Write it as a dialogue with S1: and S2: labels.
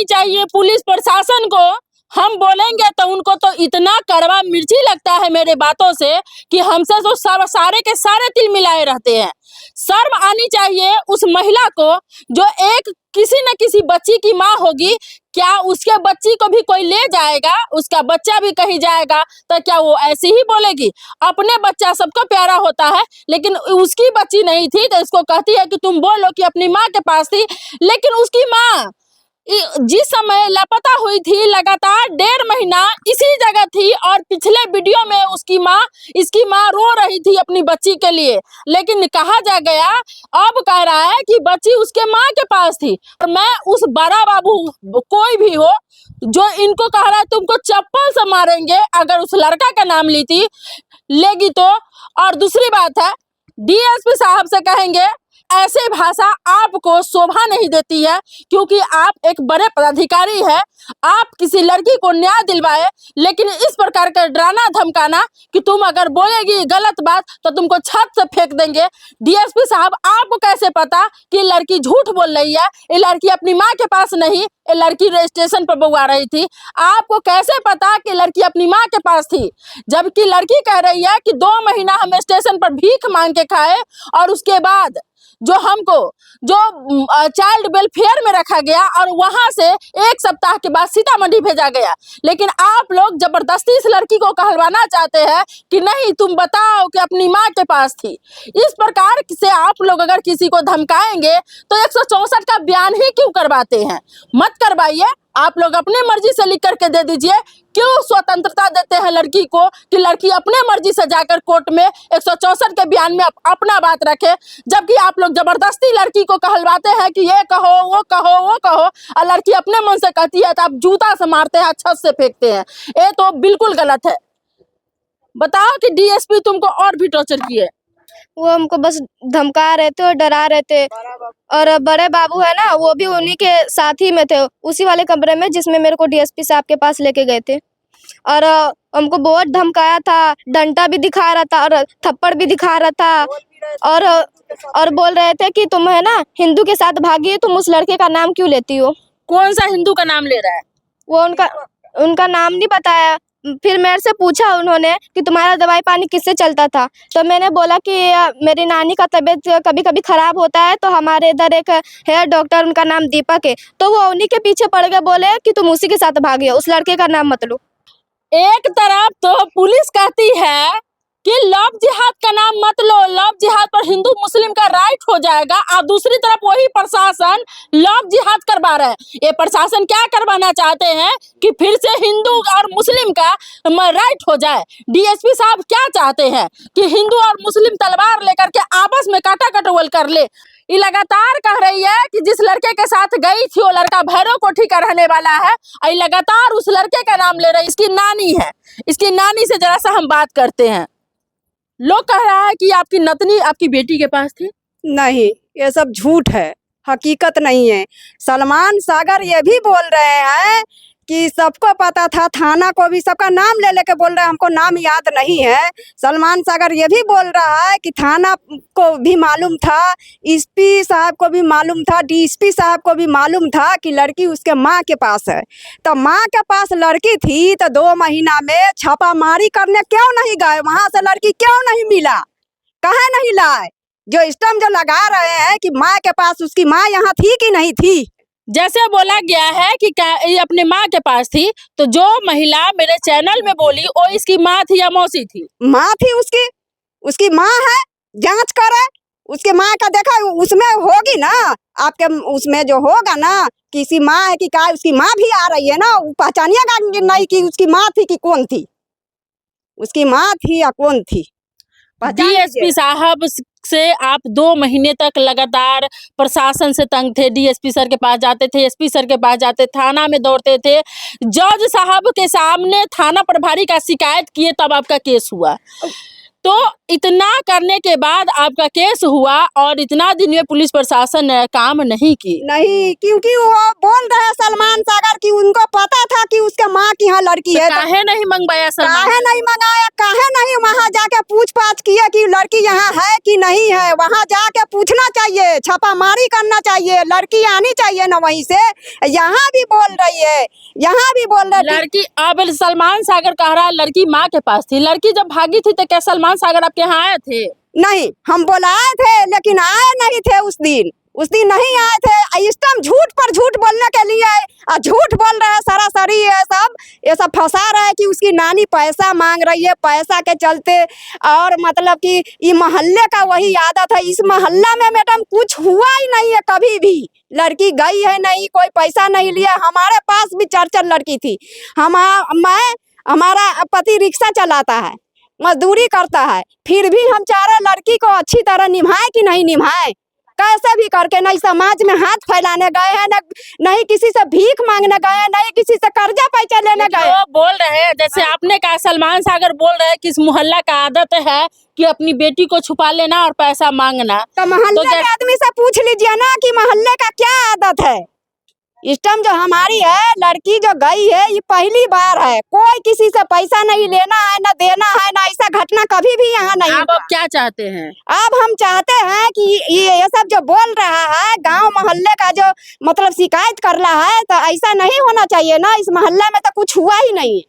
S1: आनी चाहिए पुलिस प्रशासन को। हम बोलेंगे तो उनको तो इतना कड़वा मिर्ची लगता है मेरे बातों से कि हमसे तो सारे के सारे तिल मिलाए रहते हैं। शर्म आनी चाहिए उस महिला को जो एक किसी न किसी बच्ची की माँ होगी। क्या उसके बच्ची को भी कोई ले जाएगा, उसका बच्चा भी कहीं जाएगा तो क्या वो ऐसे ही बोलेगी? अपने बच्चा सबको प्यारा होता है, लेकिन उसकी बच्ची नहीं थी तो इसको कहती है कि तुम बोलो कि अपनी माँ के पास थी। लेकिन उसकी माँ जिस समय लापता हुई थी लगातार 1.5 महीना इसी जगह थी और पिछले वीडियो में इसकी माँ रो रही थी अपनी बच्ची के लिए। लेकिन कहा जा गया, अब कह रहा है कि बच्ची उसके माँ के पास थी। और मैं उस बड़ा बाबू कोई भी हो जो इनको कह रहा है तुमको चप्पल से मारेंगे अगर उस लड़का का नाम लेगी तो। और दूसरी बात है, डीएसपी साहब से कहेंगे ऐसे भाषा आपको शोभा नहीं देती है, क्योंकि आप एक बड़े पदाधिकारी हैं। आप किसी लड़की को न्याय दिलवाए, लेकिन इस प्रकार का डराना धमकाना कि तुम अगर बोलेगी गलत बात तो तुमको छत से फेंक देंगे। डीएसपी साहब, आपको कैसे पता कि लड़की झूठ बोल रही है? ये लड़की अपनी माँ के पास नहीं, ये लड़की स्टेशन पर बउआ रही थी। आपको कैसे पता कि लड़की अपनी माँ के पास थी, जबकि लड़की कह रही है कि 2 महीना हम स्टेशन पर भीख मांग के खाए और उसके बाद जो हमको चाइल्ड वेलफेयर में रखा गया और वहां से 1 सप्ताह के बाद सीतामढ़ी भेजा गया। लेकिन आप लोग जबरदस्ती इस लड़की को कहलवाना चाहते हैं कि नहीं तुम बताओ कि अपनी माँ के पास थी। इस प्रकार से आप लोग अगर किसी को धमकाएंगे तो 164 का बयान ही क्यों करवाते हैं? मत करवाइए, आप लोग अपने मर्जी से लिख करके दे दीजिए। क्यों स्वतंत्रता देते हैं लड़की को कि लड़की अपने मर्जी से जाकर कोर्ट में 164 के बयान में अपना बात रखे, जबकि आप लोग जबरदस्ती लड़की को कहलवाते हैं कि ये कहो वो कहो वो कहो, और लड़की अपने मन से कहती है तो आप जूता से मारते हैं, छत से फेंकते हैं। ये तो बिल्कुल गलत है। बताओ कि डीएसपी तुमको और भी टॉर्चर किए?
S2: वो हमको बस धमका रहे थे और डरा रहे थे। और बड़े बाबू है ना, वो भी उन्हीं के साथ ही में थे, उसी वाले कमरे में जिसमें मेरे को डीएसपी साहब के पास लेके गए थे। और हमको बहुत धमकाया था, डंडा भी दिखा रहा था और थप्पड़ भी दिखा रहा था। और बोल रहे थे कि तुम है ना हिंदू के साथ भागी, तुम उस लड़के का नाम क्यों लेती हो?
S1: कौन सा हिंदू का नाम ले रहा है?
S2: वो उनका नाम नहीं बताया। फिर मेरे से पूछा उन्होंने कि तुम्हारा दवाई पानी किससे चलता था, तो मैंने बोला कि मेरी नानी का तबीयत कभी कभी खराब होता है, तो हमारे इधर एक है डॉक्टर, उनका नाम दीपक है, तो वो उन्हीं के पीछे पड़ गए, बोले कि तुम उसी के साथ भागी हो, उस लड़के का नाम मत लो।
S1: एक तरफ तो पुलिस कहती है कि लव जिहाद का नाम मत लो, लव जिहाद पर हिंदू मुस्लिम का राइट हो जाएगा, और दूसरी तरफ वही प्रशासन लव जिहाद करवा रहा है। ये प्रशासन क्या करवाना चाहते हैं कि फिर से हिंदू और मुस्लिम का राइट हो जाए। डीएसपी साहब क्या चाहते हैं कि हिंदू और मुस्लिम तलवार लेकर के आपस में काटा कटोल कर ले। ये लगातार कह रही है कि जिस लड़के के साथ गई थी वो लड़का भैरव कोठी का रहने वाला है, और लगातार उस लड़के का नाम ले रही। इसकी नानी है, इसकी नानी से जरा सा हम बात करते हैं। लोग कह रहा है कि आपकी नतनी आपकी बेटी के पास थी।
S3: नहीं, ये सब झूठ है, हकीकत नहीं है। सलमान सागर ये भी बोल रहे हैं कि सबको पता था, थाना को भी सबका नाम ले लेके बोल रहे हैं हमको नाम याद नहीं है। सलमान सागर ये भी बोल रहा है कि थाना को भी मालूम था, एसपी साहब को भी मालूम था, डीएसपी साहब को भी मालूम था कि लड़की उसके माँ के पास है। तो माँ के पास लड़की थी तो 2 महीना में छापामारी करने क्यों नहीं गए? वहां से लड़की क्यों नहीं मिला? कहे नहीं लाए? जो स्टम्प जो लगा रहे हैं कि माँ के पास, उसकी माँ यहाँ थी कि नहीं थी?
S1: जैसे बोला गया है कि ये अपने माँ के पास थी, तो जो महिला मेरे चैनल में बोली वो इसकी माँ थी या मौसी थी?
S3: माँ थी उसकी माँ है, जांच करे उसके माँ का। देखा उसमें होगी ना, आपके उसमें जो होगा ना किसी माँ है कि क्या, उसकी माँ भी आ रही है ना, पहचानिएगा नहीं कि उसकी माँ थी कि कौन थी, उसकी माँ थी या कौन थी।
S1: डीएसपी साहब से आप 2 महीने तक लगातार प्रशासन से तंग थे। डीएसपी सर के पास जाते थे, एसपी सर के पास जाते, थाना में दौड़ते थे, जज साहब के सामने थाना प्रभारी का शिकायत किए, तब आपका केस हुआ। तो इतना करने के बाद आपका केस हुआ और इतना दिन में पुलिस प्रशासन ने काम नहीं की।
S3: नहीं, क्योंकि वो बोल रहे हैं सलमान सागर की उनको पता था कि उसके माँ की यहाँ लड़की है, तो
S1: काहे नहीं मंगवाया सलमान?
S3: काहे नहीं मंगाया, काहे नहीं वहाँ जाके पूछ-पाछ किया कि लड़की यहाँ है कि नहीं है। वहाँ जाके पूछना चाहिए, छापामारी करना चाहिए, लड़की आनी चाहिए ना वहीं से। यहाँ भी बोल रही है, यहाँ भी बोल रही है
S1: लड़की, अब सलमान सागर कह रहा है लड़की माँ के पास थी। लड़की जब भागी थी तो क्या सलमान सागर आपके यहाँ आए थे?
S3: नहीं, हम बुलाए थे लेकिन आए नहीं थे उस दिन नहीं आए थे। इस टाइम झूठ पर झूठ बोलने के लिए झूठ बोल रहे हैं, सरासरी ये सब फंसा रहे हैं कि उसकी नानी पैसा मांग रही है, पैसा के चलते। और मतलब कि ये मोहल्ले का वही आदत है। इस मोहल्ला में मैडम कुछ हुआ ही नहीं है कभी भी। लड़की गई है नहीं, कोई पैसा नहीं लिया। हमारे पास भी 4 लड़की थी। हमारा पति रिक्शा चलाता है, मजदूरी करता है, फिर भी हम चारों लड़की को अच्छी तरह निभाए कि नहीं निभाए, कैसे भी करके। नहीं समाज में हाथ फैलाने गए हैं, नहीं किसी से भीख मांगने गए हैं, नहीं किसी से कर्जा पैसा लेने गए।
S1: वो बोल रहे हैं, जैसे आपने कहा, सलमान सागर बोल रहे हैं कि इस मोहल्ला का आदत है कि अपनी बेटी को छुपा लेना और पैसा मांगना।
S3: तो मोहल्ले के आदमी से पूछ लीजिए ना कि मोहल्ले का क्या आदत है। इस टाइम जो हमारी है लड़की जो गई है, ये पहली बार है। कोई किसी से पैसा नहीं लेना है, ना देना है, ना ऐसा घटना कभी भी यहाँ नहीं।
S1: अब आप क्या चाहते हैं?
S3: अब हम चाहते हैं कि ये सब जो बोल रहा है, गांव मोहल्ले का जो मतलब शिकायत कर रहा है, तो ऐसा नहीं होना चाहिए ना। इस मोहल्ले में तो कुछ हुआ ही नहीं।